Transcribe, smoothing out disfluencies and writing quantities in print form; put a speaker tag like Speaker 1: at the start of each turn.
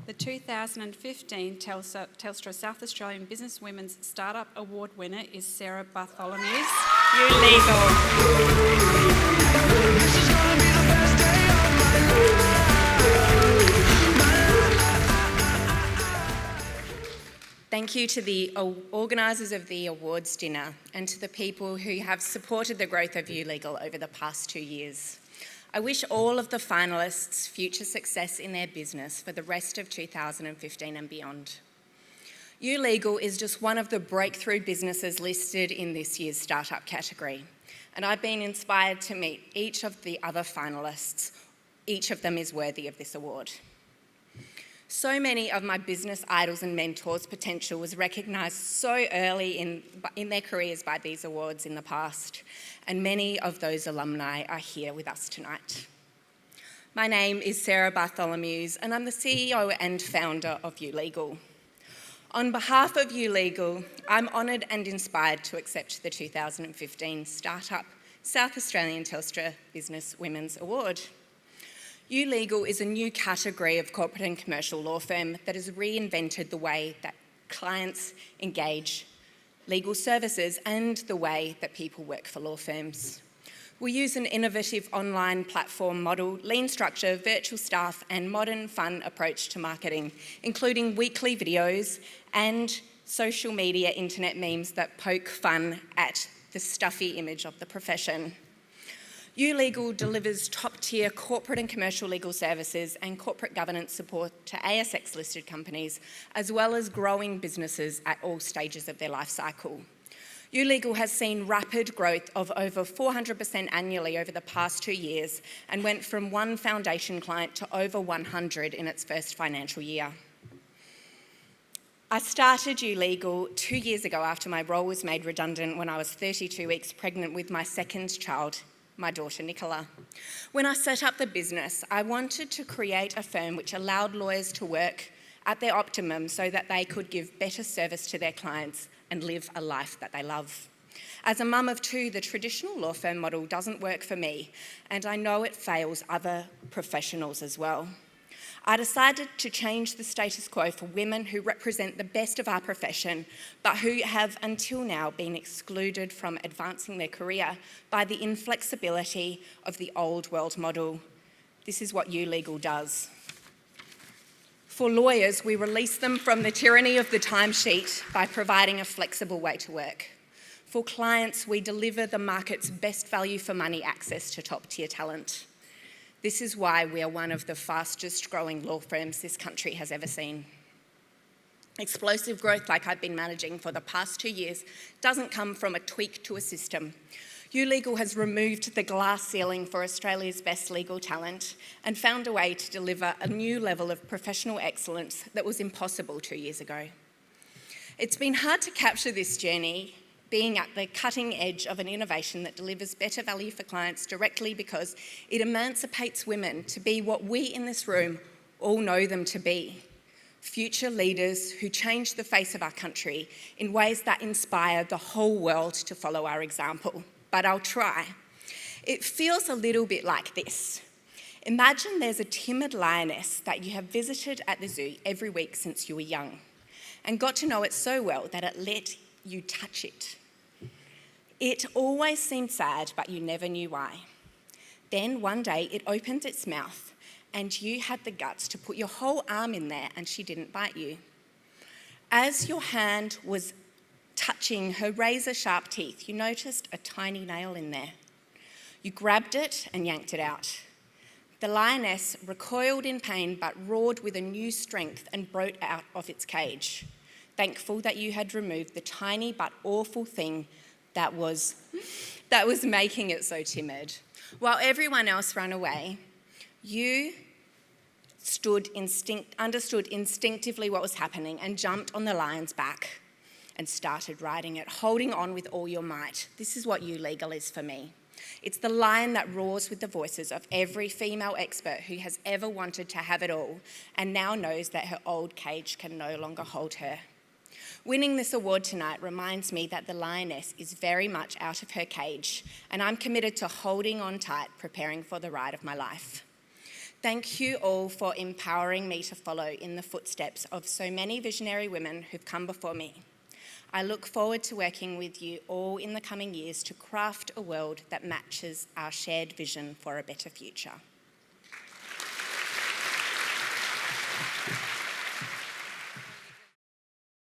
Speaker 1: The 2015 Telstra South Australian Business Women's Startup Award winner is Sarah Bartholomew's YouLegal.
Speaker 2: Thank you to the organisers of the awards dinner and to the people who have supported the growth of YouLegal over the past 2 years. I wish all of the finalists future success in their business for the rest of 2015 and beyond. YouLegal is just one of the breakthrough businesses listed in this year's startup category, and I've been inspired to meet each of the other finalists. Each of them is worthy of this award. So many of my business idols and mentors' potential was recognised so early in their careers by these awards in the past, and many of those alumni are here with us tonight. My name is Sarah Bartholomews, and I'm the CEO and founder of YouLegal. On behalf of YouLegal, I'm honoured and inspired to accept the 2015 Startup South Australian Telstra Business Women's Award. YouLegal is a new category of corporate and commercial law firm that has reinvented the way that clients engage legal services and the way that people work for law firms. We use an innovative online platform model, lean structure, virtual staff, and modern, fun approach to marketing, including weekly videos and social media internet memes that poke fun at the stuffy image of the profession. YouLegal delivers top-tier corporate and commercial legal services and corporate governance support to ASX-listed companies, as well as growing businesses at all stages of their life cycle. YouLegal has seen rapid growth of over 400% annually over the past 2 years and went from one foundation client to over 100 in its first financial year. I started YouLegal 2 years ago after my role was made redundant when I was 32 weeks pregnant with my second child, my daughter Nicola. When I set up the business, I wanted to create a firm which allowed lawyers to work at their optimum so that they could give better service to their clients and live a life that they love. As a mum of 2, the traditional law firm model doesn't work for me, and I know it fails other professionals as well. I decided to change the status quo for women who represent the best of our profession, but who have until now been excluded from advancing their career by the inflexibility of the old world model. This is what YouLegal does. For lawyers, we release them from the tyranny of the timesheet by providing a flexible way to work. For clients, we deliver the market's best value for money access to top-tier talent. This is why we are one of the fastest growing law firms this country has ever seen. Explosive growth like I've been managing for the past 2 years doesn't come from a tweak to a system. YouLegal has removed the glass ceiling for Australia's best legal talent and found a way to deliver a new level of professional excellence that was impossible 2 years ago. It's been hard to capture this journey, being at the cutting edge of an innovation that delivers better value for clients directly because it emancipates women to be what we in this room all know them to be. Future leaders who change the face of our country in ways that inspire the whole world to follow our example. But I'll try. It feels a little bit like this. Imagine there's a timid lioness that you have visited at the zoo every week since you were young and got to know it so well that it let you touch it. It always seemed sad, but you never knew why. Then one day it opened its mouth and you had the guts to put your whole arm in there and she didn't bite you. As your hand was touching her razor-sharp teeth, you noticed a tiny nail in there. You grabbed it and yanked it out. The lioness recoiled in pain but roared with a new strength and broke out of its cage, thankful that you had removed the tiny but awful thing that was making it so timid. While everyone else ran away, you understood instinctively what was happening and jumped on the lion's back and started riding it, holding on with all your might. This is what YouLegal is for me. It's the lion that roars with the voices of every female expert who has ever wanted to have it all and now knows that her old cage can no longer hold her. Winning this award tonight reminds me that the lioness is very much out of her cage and I'm committed to holding on tight, preparing for the ride of my life. Thank you all for empowering me to follow in the footsteps of so many visionary women who've come before me. I look forward to working with you all in the coming years to craft a world that matches our shared vision for a better future.